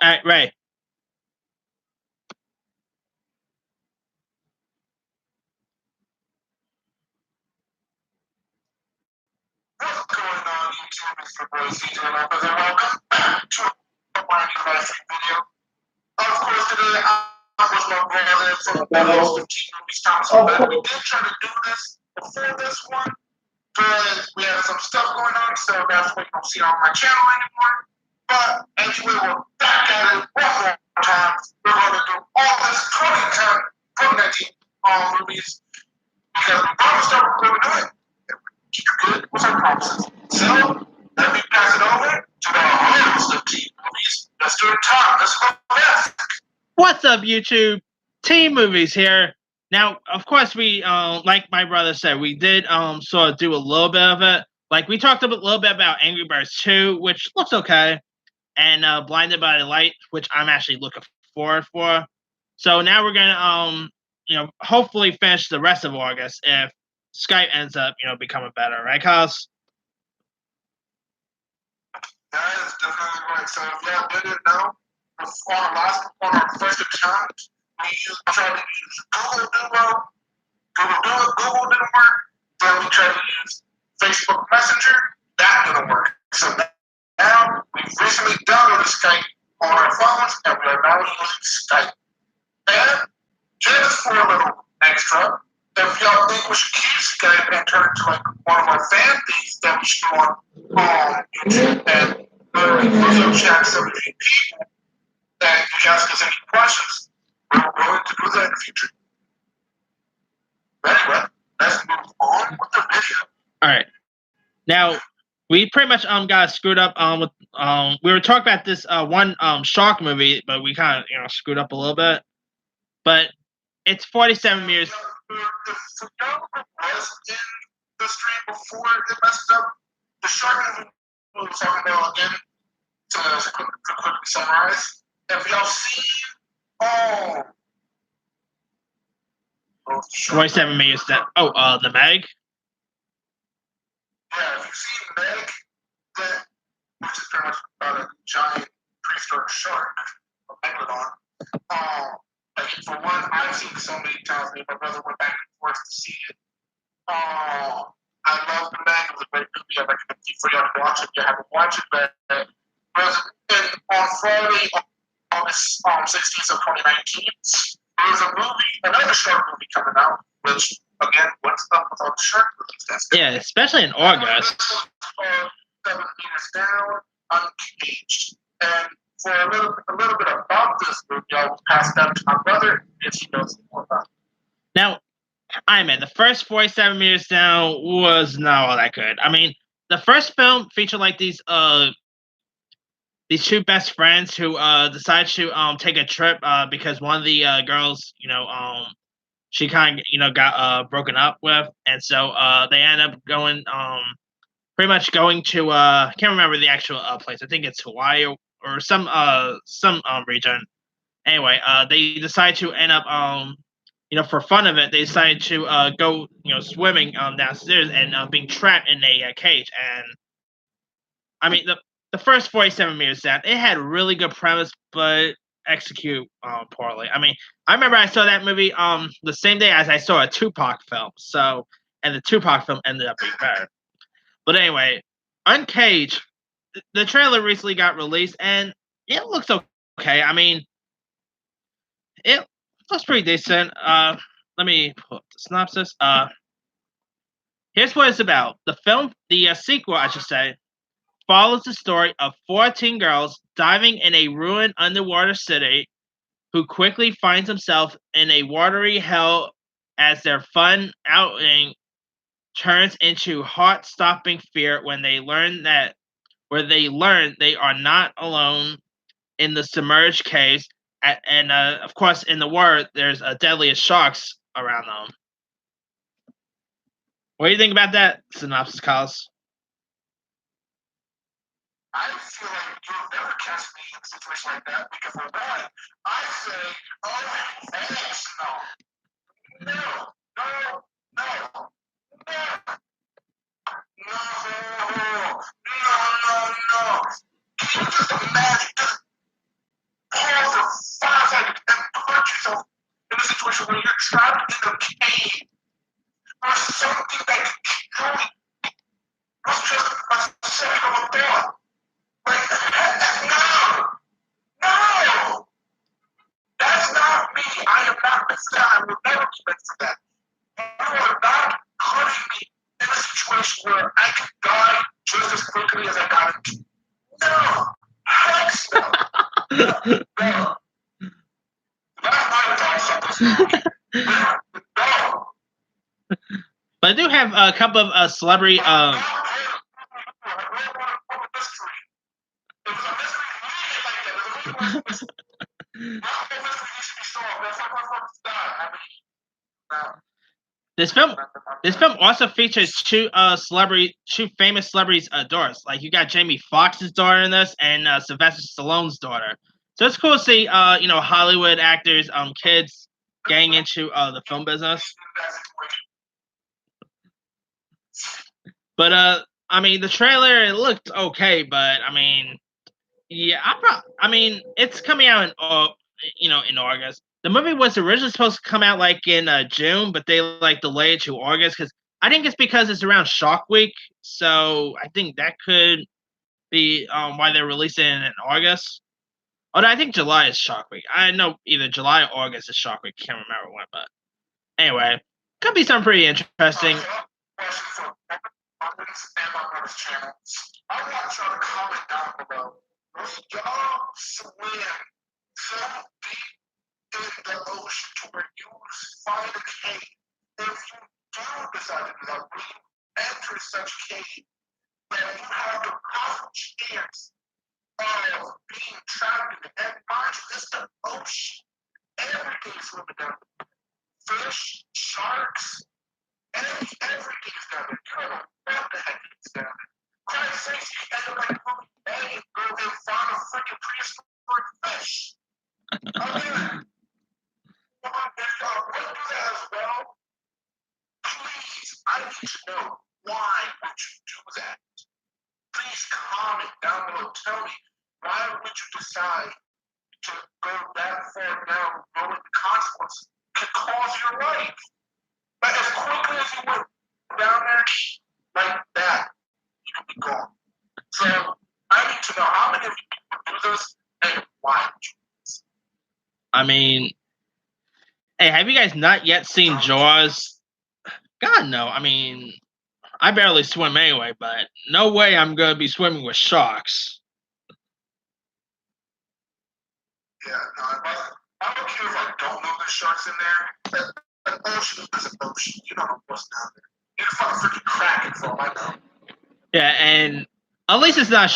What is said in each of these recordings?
All right, Ray. What's going on YouTube? It's your boy CJ Lopez and welcome back to a brand new live stream video. Of course, today I was my brother from the host of Teen Movies Thomas O'Beth. We did try to do this before this one, but we had some stuff going on, so that's why you don't see it on my channel anymore. But anyway, we're back at it one more time. We're going to do all this 2019 movies because we promised that we're going to do it. Keep good with our promises. So, let me pass it over to the host of Teen Movies, Mr. Thomas O'Beth. What's up, YouTube? Teen Movies here. Now, of course, we like my brother said, we did sort of do a little bit of it. Like we talked a little bit about Angry Birds 2, which looks okay, and Blinded by the Light, which I'm actually looking forward for. So now we're gonna hopefully finish the rest of August if Skype ends up becoming better, right, Cos? That is definitely right. So if y'all didn't know, on our first attempt, we tried to use Google Duo. Google didn't work. Then we tried to use Facebook Messenger. That didn't work. So now we've recently downloaded Skype on our phones, and we are now using Skype. And just for a little extra, if y'all think we should keep Skype and turn it to like one of our fan feeds that we should do on YouTube and literally video chat some of you people that you can ask us any questions, we're going to do that in the future. But anyway, let's move on with the video. All right. Now, we pretty much got screwed up with we were talking about this one shark movie, but we kind of screwed up a little bit. But it's 47 years. The photographer was in the stream before it messed up. The shark movie we were talking about again, to quickly summarize. Have y'all seen 47 years that the Meg? Yeah, have you seen Meg? That, which is pretty much about a giant prehistoric shark, a megalodon. Like for one, I've seen it so many times. Me and my brother went back and forth to see it. I love the Meg. It was a great movie. I recommend it for y'all to watch it. If you haven't watched it, but on Friday, August 16th of 2019, there's another shark movie coming out. Which again, what's up with all the shark movies? Yeah, especially in August. 7 meters down, uncaged, and for a little bit about this movie, I will pass it down to my brother if he knows more about it. Now, I mean, the first 47 meters down was not all that good. I mean, the first film featured like these two best friends who decide to take a trip because one of the girls, she kind of got broken up with, and so they end up going pretty much going to I can't remember the actual place. I think it's Hawaii or some region. Anyway, they decide to end up for fun of it, they decided to go swimming downstairs and being trapped in a cage. And I mean the first 47 meters down, it had a really good premise, but execute poorly. I mean, I remember I saw that movie the same day as I saw a Tupac film. So, and the Tupac film ended up being better. But anyway, Uncaged, the trailer recently got released, and it looks okay. I mean, it looks pretty decent. Let me pull up the synopsis. Here's what it's about. The film, the sequel, I should say, follows the story of 14 girls diving in a ruined underwater city who quickly finds themselves in a watery hell as their fun outing turns into heart-stopping fear when they learn they are not alone in the submerged caves, and of course, in the water, there's deadliest sharks around them. What do you think about that synopsis, Carlos? I feel like you'll never catch me in a situation like that because for one, I say, oh, thanks, no. No, no, no, no. No. Can you just imagine? quickly as I got into. No, heck no. No. That's my thoughts on this movie. No. But I do have a couple of celebrity. This film also features two famous celebrities' daughters. Like you got Jamie Foxx's daughter in this, and Sylvester Stallone's daughter. So it's cool to see Hollywood actors, kids getting into the film business. But I mean, the trailer it looked okay, but I mean, yeah, it's coming out in August. The movie was originally supposed to come out like in June, but they like delayed to August because I think it's because it's around Shark Week. So I think that could be why they're releasing it in August. Although I think July is Shark Week. I know either July or August is Shark Week. Can't remember what, but anyway, could be something pretty interesting. I want y'all to comment down below. Will y'all swim so deep in the ocean to where you find a cave? If you do decide to do that, will you enter such cave that you have the possible chance of being trapped in it? And mind you, it's the ocean. Everything's swimming down there. Fish, sharks, everything's down there. You don't know what the heck is down there. Christ sakes, you end up like movie A and go and find a freaking prehistoric fish. Again, if y'all would do that as well, please, I need to know why would you do that? Please comment down below. Tell me, why would you decide to go that far down knowing the consequences could cause your life? But as quickly as you went down there, like that, you could be gone. So I need to know how many of you do this and why would you do this? I mean, hey, have you guys not yet seen Jaws? God, no. I mean, I barely swim anyway, but no way I'm going to be swimming with sharks. Yeah, no, I don't care if I don't know there's sharks in there. An ocean is an ocean. You don't know what's down there. You can find a freaking kraken for all I know. Yeah, and at least it's not.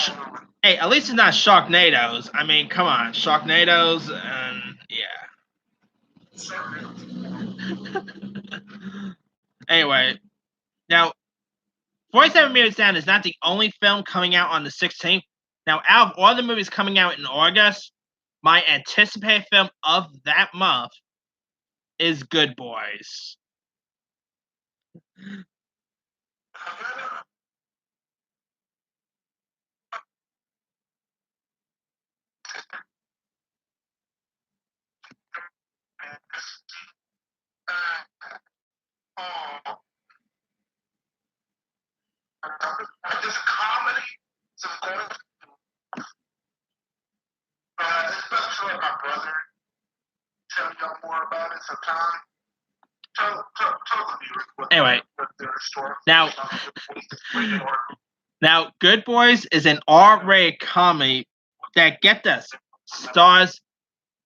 At least it's not Sharknadoes. I mean, come on, Sharknadoes, and yeah. Anyway, now 47 Meters Down is not the only film coming out on the 16th. Now, out of all the movies coming out in August, my anticipated film of that month is Good Boys. It's a comedy. It's a good. It's best to let my brother tell y'all more about it sometime. Tell the viewers what their story. Now, Good Boys is an R-rated comedy that, get this, stars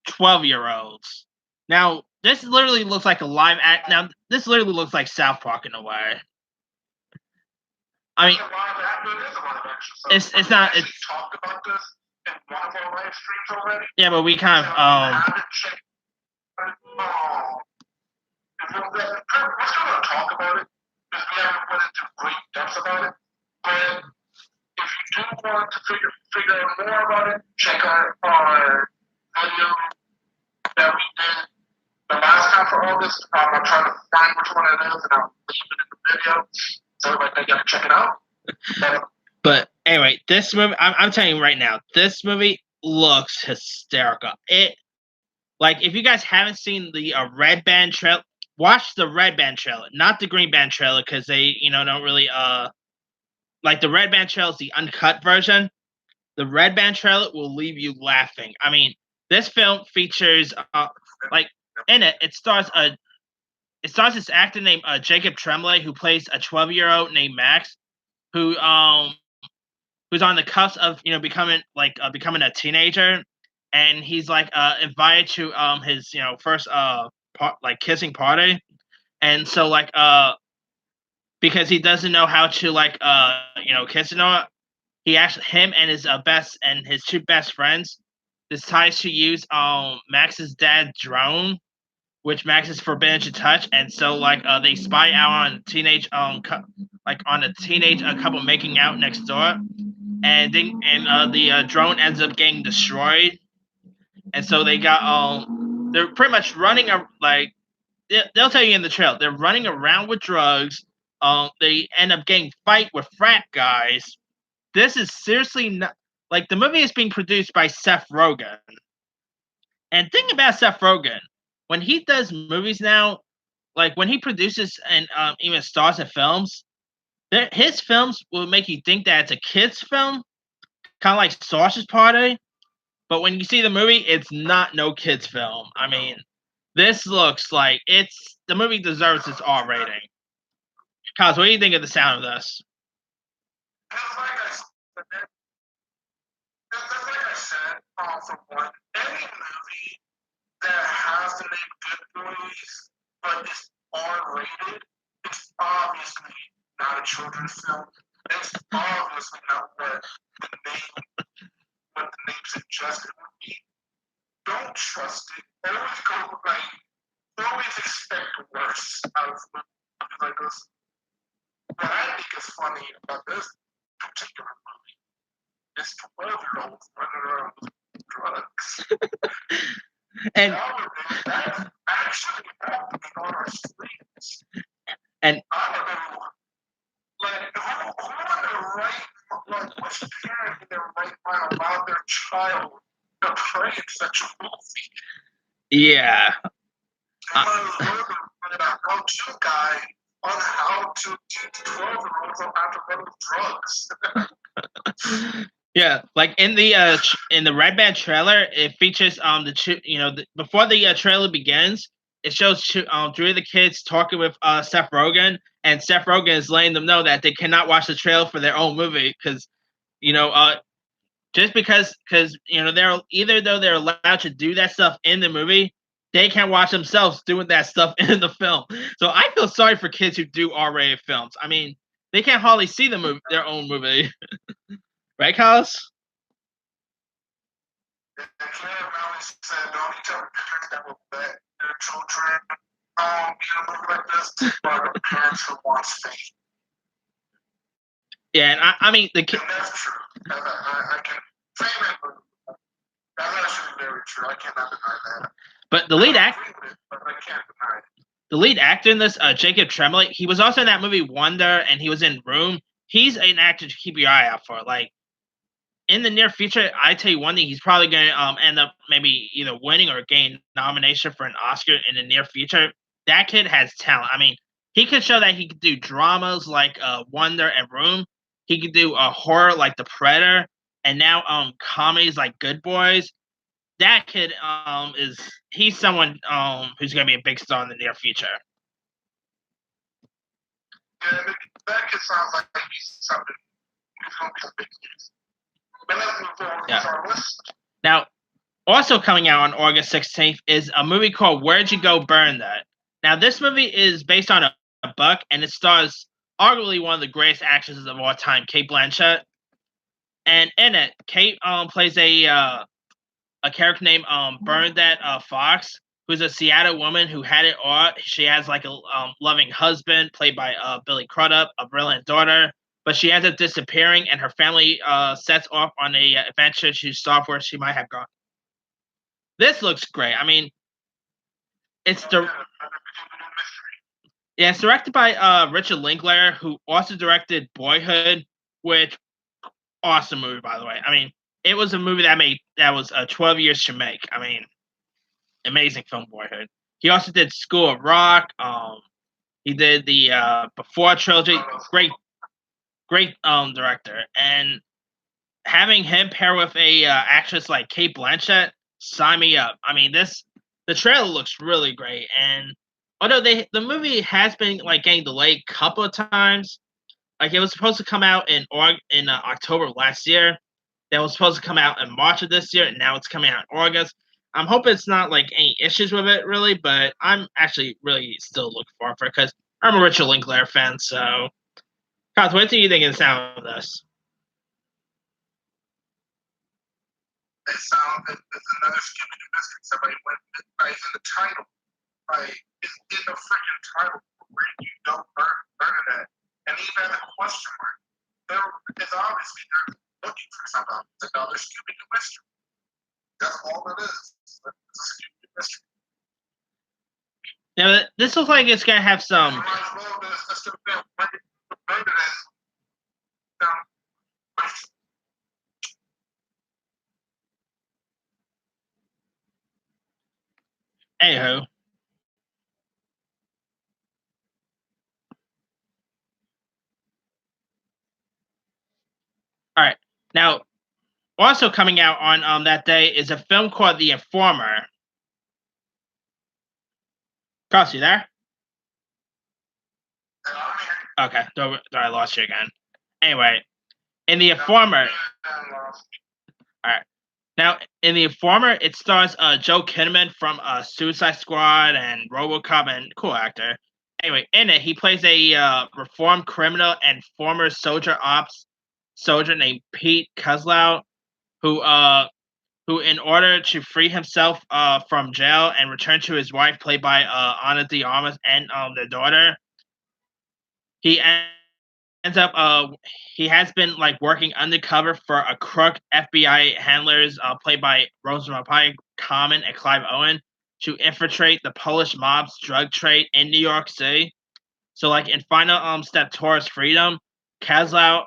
12-year-olds. Now, this literally looks like a live act. Now, this literally looks like South Park in a way. I mean, it's not. It's talked about this in one of our live streams already. Yeah, but we kind of We're still gonna talk about it because we haven't went into great depth about it. But if you do want to figure out more about it, check out our video that we did the last time for August. I'm trying to find which one it is, and I'll leave it in the video so everybody can check it out. But anyway, this movie, I'm telling you right now, this movie looks hysterical. If you guys haven't seen the Red Band trailer, watch the Red Band trailer, not the Green Band trailer, because they, don't really, like the Red Band trailer is the uncut version. The Red Band trailer will leave you laughing. I mean, this film features, in it, it stars this actor named Jacob Tremblay, who plays a 12-year-old named Max, who who's on the cusp of becoming becoming a teenager, and he's like invited to his first like kissing party, and so like because he doesn't know how to like kiss and all, he actually him and his two best friends decides to use Max's dad's drone, which Max is forbidden to touch, and so like they spy out on teenage on a teenage couple making out next door, and the drone ends up getting destroyed, and so they got they're pretty much running like they'll tell you in the trail they're running around with drugs. They end up getting fight with frat guys. This is seriously not like the movie is being produced by Seth Rogen. And think about Seth Rogen when he does movies now, like when he produces and even stars in films, his films will make you think that it's a kids film, kind of like Sausage Party. But when you see the movie, it's not no kids film. I mean, this looks like the movie deserves its R rating. Cos, what do you think of the sound of this? Like I said, for one, any movie that has the name Good Boys but is R-rated, it's obviously not a children's film. It's obviously not what the name suggested would be. Don't trust it. Always expect worse out of movies like this. What I think is funny about this particular movie is 12-year-olds running around with drugs. And that's actually happening on our streets. And I don't know, like who in the right, like which parent in their right mind allowed their child to play in such a movie? Yeah. And a how-to guy on how to teach 12-year-olds on how to run with drugs. Yeah, like in the Red Band trailer, it features before the trailer begins, it shows three of the kids talking with Seth Rogen, and Seth Rogen is letting them know that they cannot watch the trailer for their own movie because just because they're either though they're allowed to do that stuff in the movie, they can't watch themselves doing that stuff in the film. So I feel sorry for kids who do R-rated films. I mean, they can't hardly see their own movie. Right, Carlos? The trailer said, don't tell parents that will bet their children in a movie like this are the parents who want faith. Yeah, and I mean the kid. That's true. I can say that. That's actually very true. I cannot deny that. But the lead actor, but I can't deny it. The lead actor in this, Jacob Tremblay, he was also in that movie Wonder, and he was in Room. He's an actor to keep your eye out for. Like in the near future, I tell you one thing, he's probably going to end up maybe either winning or getting nomination for an Oscar in the near future. That kid has talent. I mean, he could show that he could do dramas like Wonder and Room. He could do a horror like The Predator, and now comedies like Good Boys. That kid he's someone who's going to be a big star in the near future. Yeah, that kid sounds like he's something who's going to be a big news. But let's move forward with our list. Now, also coming out on August 16th is a movie called Where'd You Go, Burn That? Now, this movie is based on a book, and it stars arguably one of the greatest actresses of all time, Cate Blanchett. And in it, Cate plays a character named Bernadette Fox, who's a Seattle woman who had it all. She has like a loving husband, played by Billy Crudup, a brilliant daughter, but she ends up disappearing, and her family sets off on a adventure to solve where she might have gone. This looks great. I mean, it's it's directed by Richard Linklater, who also directed Boyhood, which awesome movie, by the way. I mean, it was a movie that was 12 years to make. I mean, amazing film, Boyhood. He also did School of Rock. He did the Before trilogy. Great director. And having him pair with a actress like Cate Blanchett, sign me up. I mean, the trailer looks really great. And although the movie has been like getting delayed a couple of times, Like it was supposed to come out in October last year. That was supposed to come out in March of this year, and now it's coming out in August. I'm hoping it's not like any issues with it, really, but I'm actually really still looking forward for it because I'm a Richard Linklater fan. So, Kaz, what do you think of the sound of this? It's another Scooby Doo biscuit. Somebody went it's in the title. Like it's in the freaking title where you don't burn it at. And even a question mark. It's obviously they're looking for something. It's another Scooby Doo mystery. That's all it is. It's a Scooby Doo mystery. Now, this looks like it's gonna have some. Might as well that's gonna be burn it as Anywho. All right. Now, also coming out on that day is a film called The Informer. Cross, you there? Okay, I lost you again. Anyway, in The Informer. All right. Now, in The Informer, it stars Joe Kinnaman from Suicide Squad and RoboCop, and cool actor. Anyway, in it, he plays a reformed criminal and former soldier named Pete Kozlow, who, in order to free himself from jail and return to his wife, played by Ana de Armas, and their daughter, he ends up he has been like working undercover for a crook FBI handlers played by Rosamund Pike, Common, and Clive Owen to infiltrate the Polish mob's drug trade in New York City. So, like in final step towards freedom, Kozlow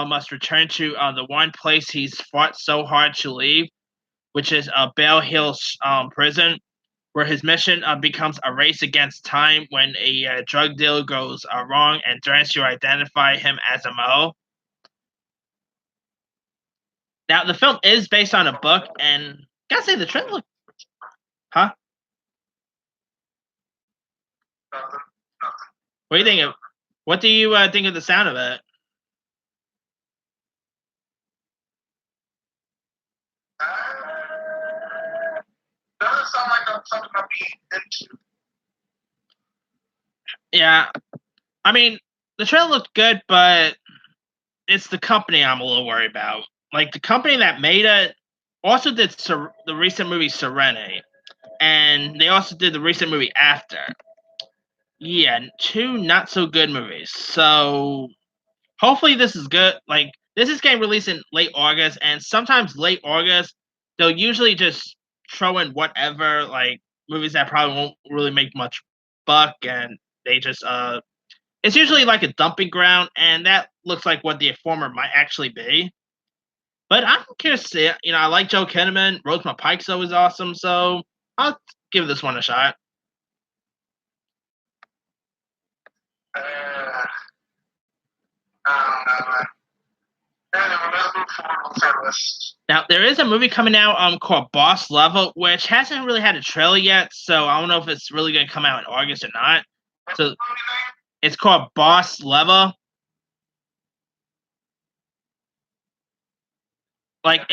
must return to the one place he's fought so hard to leave, which is Bale Hill prison, where his mission becomes a race against time when a drug deal goes wrong and threatens to identify him as a Mo. Now, the film is based on a book, and gotta say the trailer. Huh? What do you think of? What do you think of the sound of it? Doesn't sound like something I'd be into. Yeah, I mean, the trailer looked good, but it's the company I'm a little worried about. Like the company that made it also did the recent movie Serenity, and they also did the recent movie After. Yeah, two not so good movies. So hopefully this is good. Like this is getting released in late August, and sometimes late August they'll usually just throw in whatever like movies that probably won't really make much buck, and they just it's usually like a dumping ground, and that looks like what The Informer might actually be. But I'm curious to see it. You know, I like Joe Kinnaman. Rosamund Pike's always awesome, so I'll give this one a shot. Now there is a movie coming out called Boss Level, which hasn't really had a trailer yet, so I don't know if it's really gonna come out in August or not. So it's called Boss Level. Like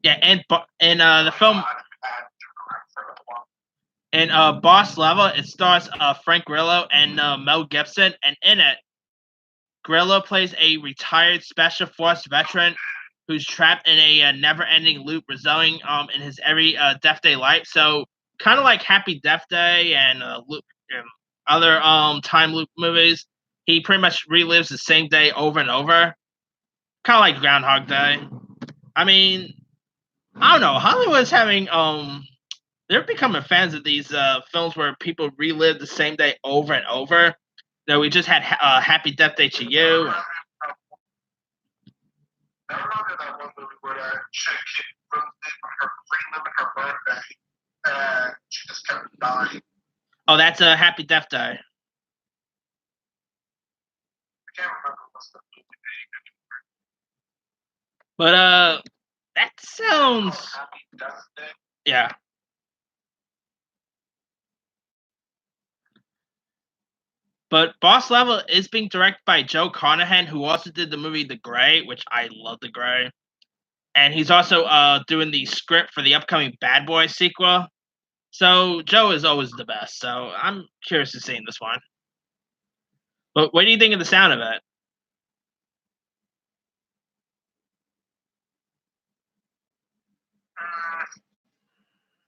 yeah, and the film in Boss Level, it stars Frank Grillo and Mel Gibson, and in it, Grillo plays a retired Special Force veteran who's trapped in a never-ending loop, resulting in his every Death Day life. So kind of like Happy Death Day and other time loop movies, he pretty much relives the same day over and over, kind of like Groundhog Day. I mean, I don't know. Hollywood's having they're becoming fans of these films where people relive the same day over and over. You know, we just had Happy Death Day to You. I remember that one movie where that chick reliving her birthday, and she just kept dying. Oh, that's a Happy Death Day. I can't remember what's the movie name. But that sounds Happy Death Day. yeah. But Boss Level is being directed by Joe Carnahan, who also did the movie The Grey, which I love The Grey. And he's also doing the script for the upcoming Bad Boys sequel. So Joe is always the best. So I'm curious to see this one. But what do you think of the sound of it?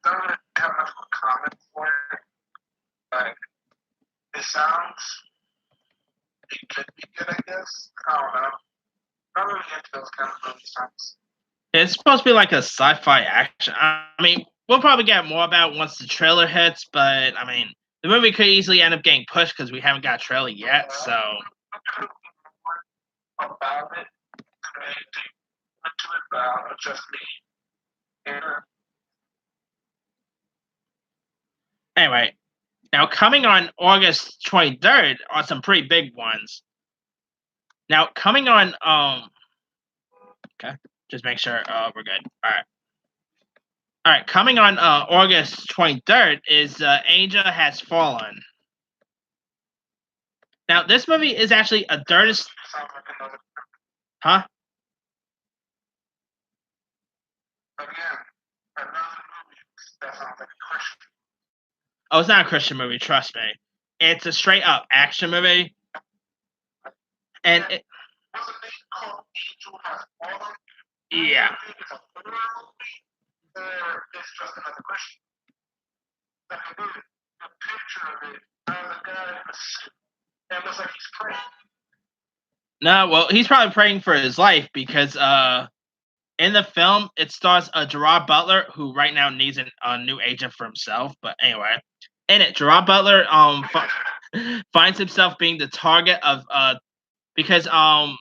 Don't really have much of a comment for it. Like, it sounds, it could be good, I guess. I don't know. Not really into those kind of movie sounds. It's supposed to be like a sci-fi action. I mean, we'll probably get more about it once the trailer hits. But I mean, the movie could easily end up getting pushed because we haven't got a trailer yet. So About it, anything into it, but I don't know, just me. Yeah. anyway, now coming on August 23rd are some pretty big ones. Now coming on okay, just make sure we're good. All right, coming on August 23rd is Angel Has Fallen. Now this movie is actually a dirty Sounds like another, huh? again, another movie that sounds like a Christian. Oh, it's not a Christian movie, trust me. It's a straight up action movie. And it, Wasn't it called Angel Has Fallen? yeah. It's a horror movie, or it's just another Christian. Like I did a picture of it, the guy in a suit, and it looks like he's praying. No, well, he's probably praying for his life because in the film it stars Gerard Butler, who right now needs a new agent for himself. But anyway, in it, Gerard Butler finds himself being the target of because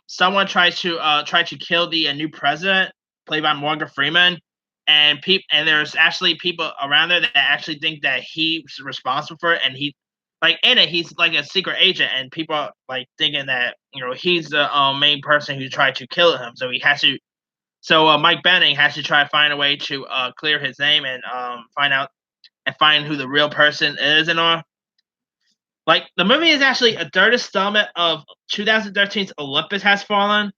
someone tries to kill the new president, played by Morgan Freeman, and there's actually people around there that actually think that he's responsible for it, and he like in it he's like a secret agent, and people are like thinking that he's the main person who tried to kill him, so he has to. So Mike Benning has to try to find a way to clear his name and find who the real person is and all. Like the movie is actually a third installment of 2013's Olympus Has Fallen,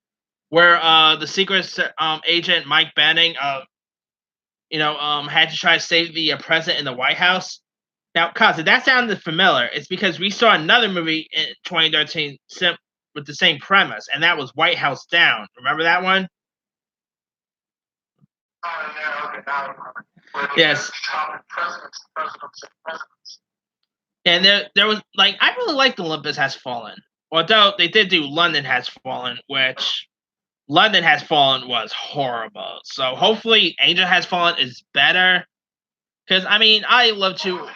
where the secret agent Mike Banning, had to try to save the president in the White House. Now, cause if that sounded familiar, it's because we saw another movie in 2013 with the same premise, and that was White House Down. Remember that one? Oh, yeah, okay, now I remember. Yes. Presidents. And there was like I really liked Olympus Has Fallen, although they did do London Has Fallen, which London Has Fallen was horrible. So hopefully Angel Has Fallen is better. Because I mean, I love to.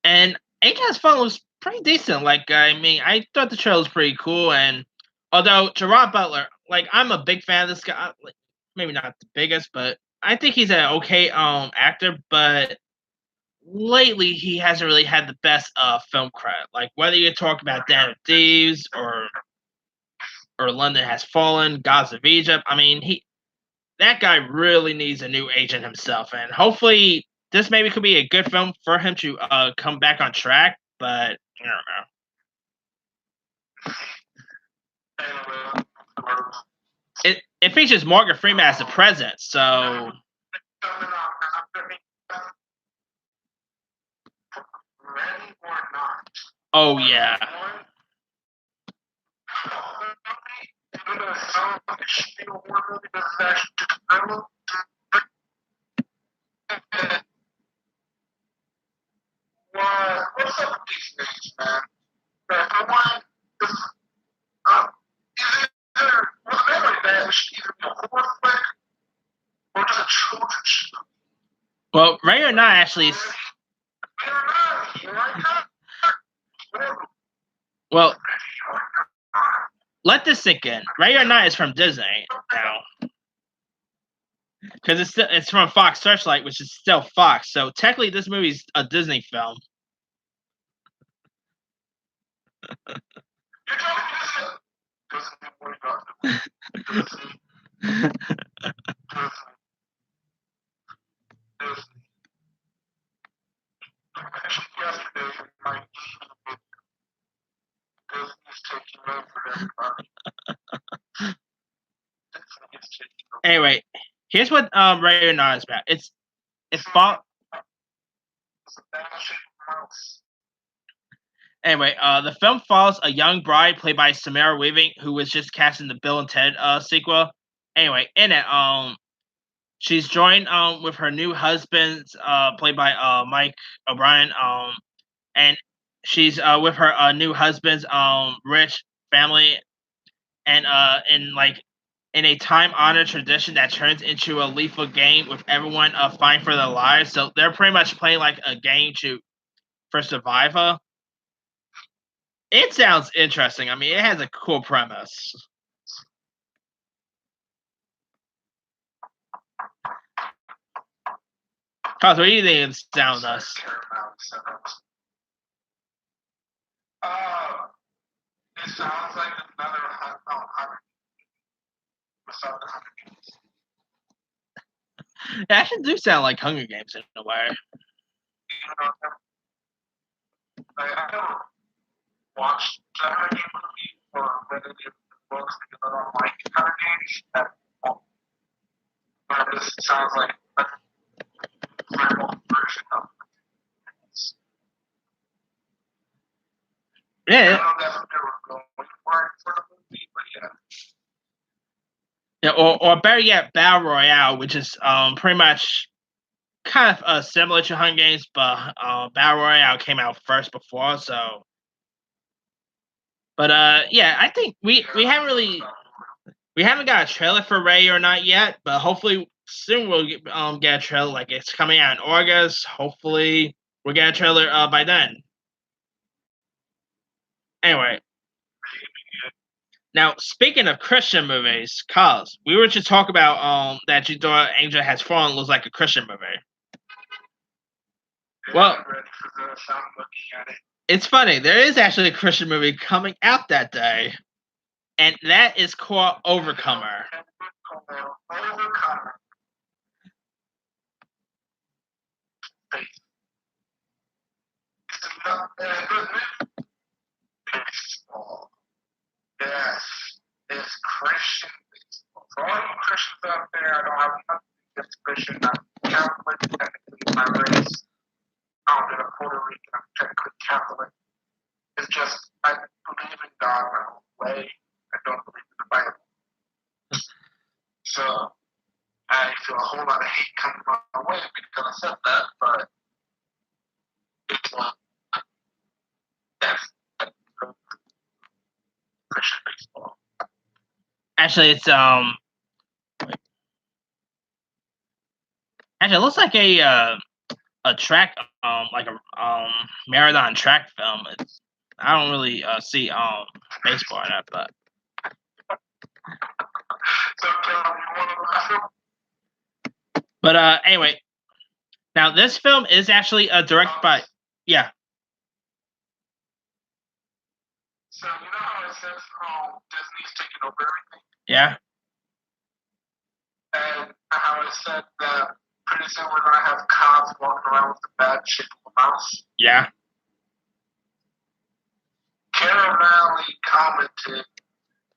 And Angel Has Fallen was pretty decent. Like I mean, I thought the trailer was pretty cool. And although Gerard Butler, like I'm a big fan of this guy. Like, maybe not the biggest, but I think he's an okay actor. But lately he hasn't really had the best film credit. Like whether you talk about Den of Thieves or London Has Fallen, Gods of Egypt. I mean, that guy really needs a new agent himself, and hopefully this maybe could be a good film for him to come back on track. But I don't know. It features Morgan Freeman as the president, so. Ready or not? Oh yeah. What's up with these things, man? For one, either memory bad, it should either be a horror flick or just a children's show. Well, Ray or Not actually. Well, let this sink in. Ray or Not is from Disney now, because it's from Fox Searchlight, which is still Fox. So technically, this movie's a Disney film. Disney. Actually, yesterday, my Disney's taking over everybody. Disney is taking over. Anyway, here's what Ray or Not is about. It's about It's a battleship mouse. Anyway, the film follows a young bride played by Samara Weaving, who was just cast in the Bill and Ted sequel. Anyway, in it, she's joined with her new husband, played by Mike O'Brien, and she's with her new husband's rich family, and in a time-honored tradition that turns into a lethal game with everyone fighting for their lives. So they're pretty much playing like a game for survival. It sounds interesting. I mean, it has a cool premise. Cause what do you think it sounds us? It sounds like another Hunger Games. It actually do sound like Hunger Games in a way. I don't watch the Hunger Games movie or read any of the books because I don't like Hunger Games at all. But this sounds like a version of Yeah. I don't know that's what they were going for the movie, but yeah. Yeah, or better yet, Battle Royale, which is pretty much kind of similar to Hunger Games, but Battle Royale came out first before, so. But yeah, I think we haven't got a trailer for Ray or Not yet, but hopefully soon we'll get a trailer. Like it's coming out in August. Hopefully we'll get a trailer by then. Anyway. Now, speaking of Christian movies, cause we were to talk about that You Thought Angel Has Fallen looks like a Christian movie. Well, it's funny. There is actually a Christian movie coming out that day, and that is called Overcomer. Overcomer. Baseball. Yes, it's Christian baseball. For all you Christians out there, I don't have nothing against Christian. I'm Catholic, technically my race. Founded in Puerto Rican, I'm technically Catholic. It's just I believe in God my own way. I don't believe in the Bible. So I feel a whole lot of hate coming my way because I said that, but it's that's Christian baseball. Actually, it's Actually, it looks like a track like a marathon track film. I don't really see baseball in it, but. But anyway, now this film is actually directed by yeah. So you know how it says Disney's taking over everything? Yeah. And how it said that pretty soon we're gonna have cops walking around with the bad shape of a mouse. Yeah. Caramelli commented,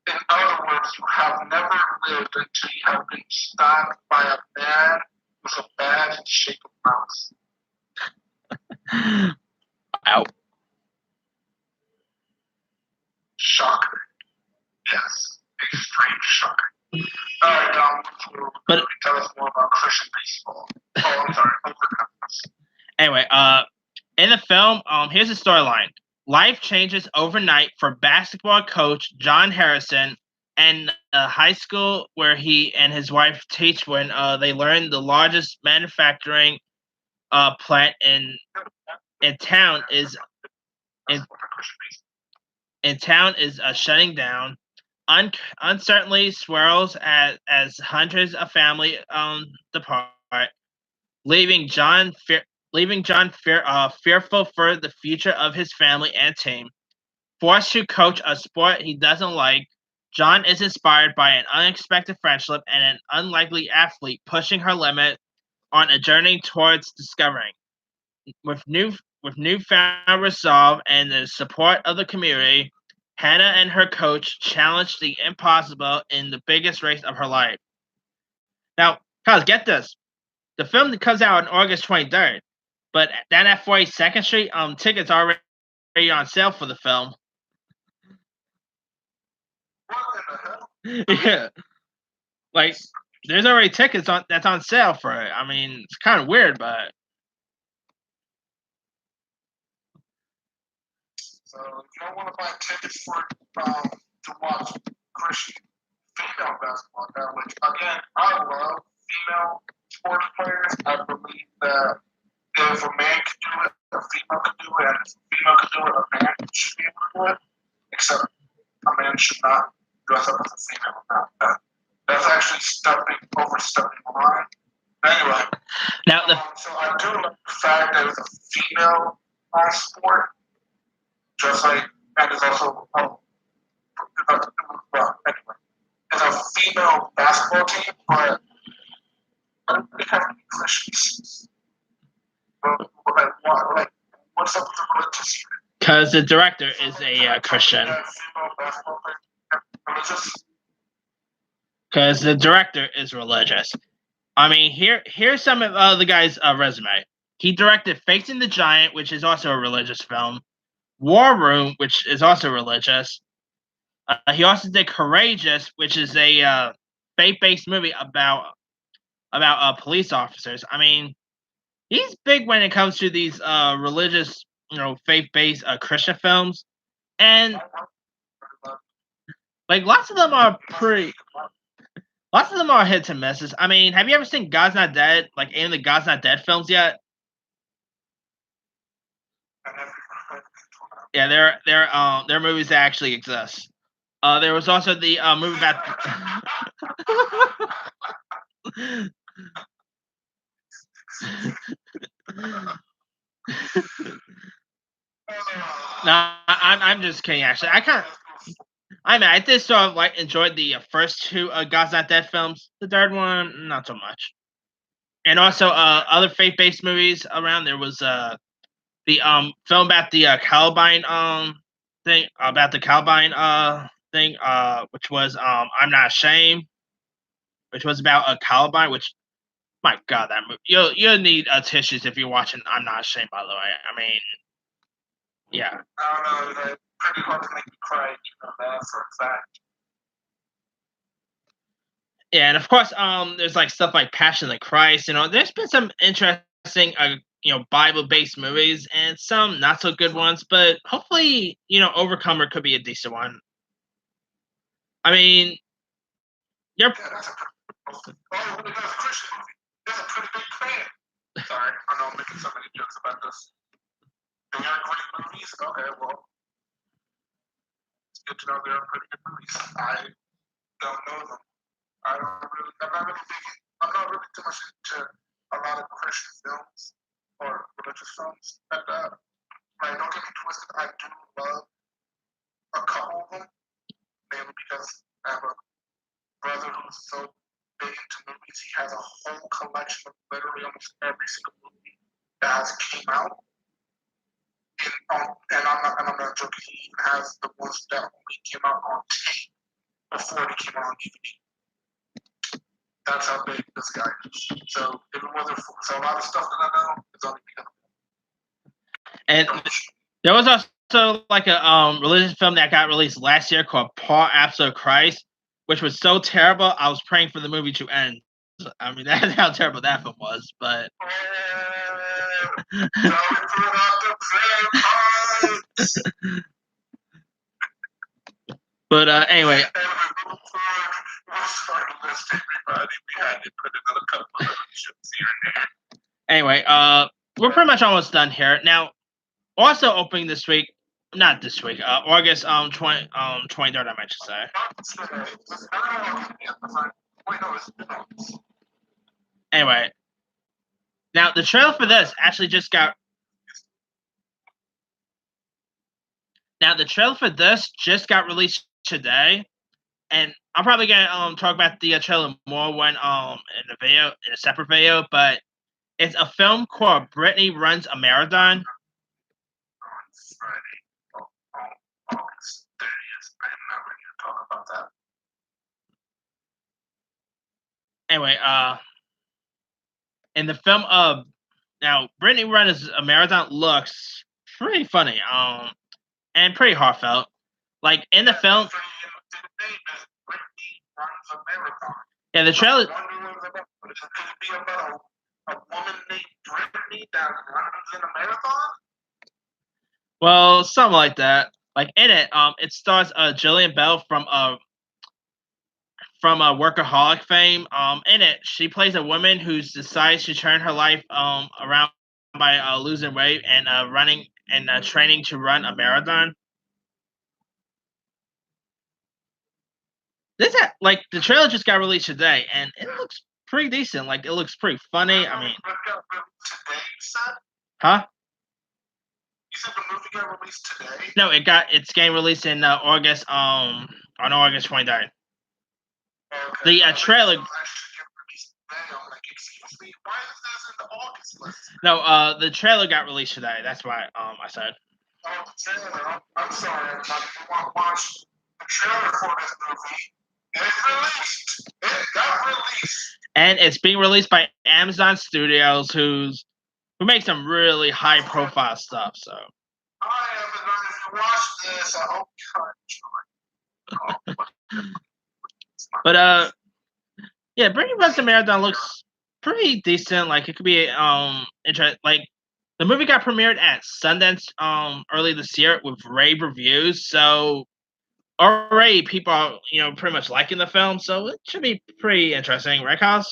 in other words, you have never lived until you have been stopped by a man with a bad shape of mouse. Wow. Shocker. Yes. Extreme shocker. All right, Dom, but tell us more about Christian baseball. Oh, I'm sorry, Overcomers. Anyway, in the film, here's the storyline. Life changes overnight for basketball coach John Harrison and a high school where he and his wife teach when they learn the largest manufacturing plant in town is shutting down. Uncertainty swirls as hundreds of family depart, leaving John fearful for the future of his family and team. Forced to coach a sport he doesn't like, John is inspired by an unexpected friendship and an unlikely athlete pushing her limit on a journey towards discovering. With newfound resolve and the support of the community, Hannah and her coach challenge the impossible in the biggest race of her life. Now, guys, get this. The film comes out on August 23rd, but down at 42nd Street, tickets are already on sale for the film. What in the hell? Yeah. Like, there's already tickets that's on sale for it. I mean, it's kind of weird, but So if you don't want to buy tickets for to watch Christian female basketball, now, which again I love female sports players. I believe that if a man can do it, a female can do it, and if a female can do it, a man should be able to do it. Except a man should not dress up as a female. That's actually overstepping the line. Anyway, now so I do like the fact that it's a female sport, just like, and it's also anyway, it's a female basketball team, but I don't really have any questions. Like, what's up with the religious? because the director is a Christian. Female basketball player, religious. Because the director is religious. I mean, here's some of the guy's resume. He directed Facing the Giant, which is also a religious film. War Room, which is also religious. He also did Courageous, which is a faith-based movie about police officers. I mean, he's big when it comes to these religious, faith-based Christian films, and like lots of them are hits and misses. I mean, have you ever seen God's Not Dead? Like any of the God's Not Dead films yet? Yeah, they're movies that actually exist. There was also the movie about. No, I'm just kidding. Actually, I did sort of like enjoyed the first two God's Not Dead films. The third one, not so much. And also other faith-based movies around. There was the film about the Columbine thing, which was I'm Not Ashamed, which was about Columbine. Which, my God, that movie you'll need tissues if you're watching I'm Not Ashamed. By the way, I mean, yeah. I don't know. It's pretty hard to make me cry. You know that for a fact. Yeah, and of course, there's like stuff like Passion of the Christ. There's been some interesting, Bible-based movies and some not so good ones. But hopefully, Overcomer could be a decent one. I mean, Yeah, that's a pretty. Oh, that's a Christian movie. That's a pretty big fan. Sorry, I know I'm making so many jokes about this. They are great movies. Okay, well, it's good to know they are pretty good movies. I don't know them. I'm not really too much into a lot of Christian films or religious films. And like, don't get me twisted, I do love a couple of them, mainly because I have a brother who's so big into movies. He has a whole collection of literally almost every single movie that has came out. And I'm not joking. He even has the ones that only came out on tape before they came out on DVD. That's how big this guy is. So if it wasn't for a lot of stuff that I know, it's only because of him. And there was also like a religious film that got released last year called Paul After Christ, which was so terrible. I was praying for the movie to end. I mean, that's how terrible that film was. But anyway. Anyway, we're pretty much almost done here. Now, also opening this week, not this week, August 23rd, I might just say. Anyway, now the trailer for this actually just got. Now the trailer for this just got released today, and I'm probably gonna talk about the trailer more when in a separate video, but it's a film called Brittany Runs a Marathon. On Friday, August 30th. I am not ready to talk about that. Anyway, in the film now Brittany Runs a Marathon looks pretty funny, and pretty heartfelt. Like in the film, So, the name is Brittany Runs a Marathon. yeah, the trailer. I wonder what it's about. Could it be about a woman named Brittany that runs in a marathon? Well, something like that. Like in it, it stars Jillian Bell from Workaholic fame. In it, she plays a woman who decides to turn her life around by losing weight and running and training to run a marathon. Like the trailer just got released today, and it looks pretty decent. Like it looks pretty funny. I mean, Today, you said? huh? You said the movie got released today? No, it's getting released in August. On August 29th. Okay. The trailer. I'm like, excuse me, why is this in the August list? No, the trailer got released today. That's why I said. Oh, the trailer. I'm sorry, everybody. If you want to watch the trailer for this movie, it's released. It got released. And it's being released by Amazon Studios, who makes some really high profile stuff. So. Hi, Amazon. If you watch this, I hope you enjoy. But yeah, Brittany Runs the Marathon looks pretty decent. Like it could be interesting. Like the movie got premiered at Sundance early this year with rave reviews. So already people are pretty much liking the film. So it should be pretty interesting, right, Kaz?